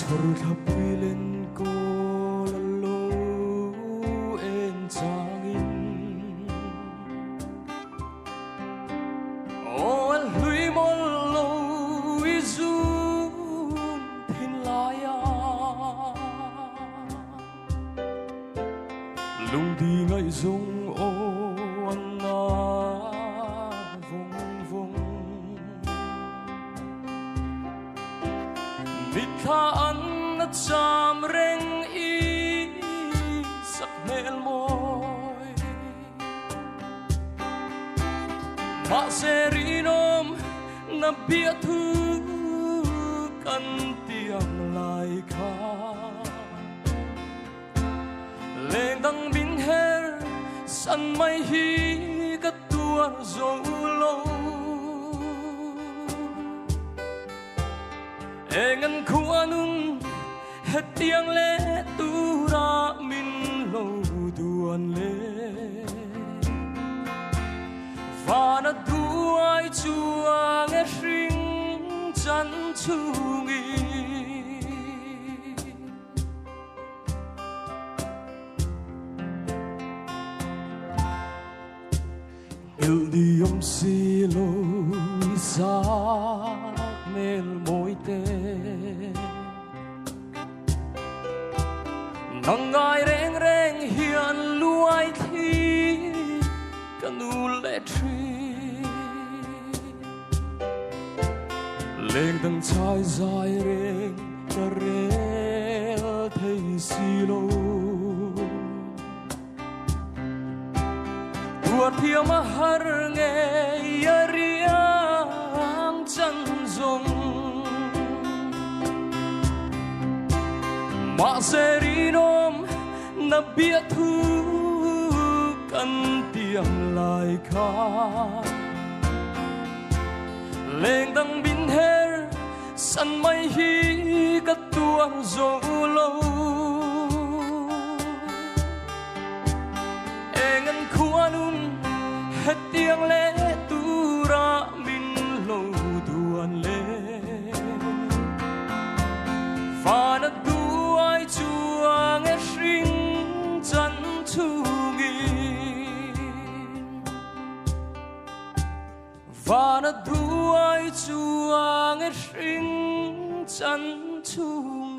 서울갑위len 꼬랄로 엔장인 오알루이 몰로 이준 핀라야 룽딩아이 종 오안나 Mithaan at samreng isak melmoy Maserinom na biatu kantiang laika Lengdang binher san may higatuar zolo Engan kuanun hetiang le tura min lo duan le Vana duai chuang e ring chan chungi Il diom silo isa mel moite Nangai reng reng hian luai thi kanule tri Leng dang chai zai reng ka rel thei silo Tuat thiam a har nge yariang chan zong Maserinom na biatu kantiang laika Lengdang binher san may higatuang zolo Engan kuanun hetiang le tura min lo duan le Vana duai chuang e ring chan chungin Vana duai chuang e ring chan chungin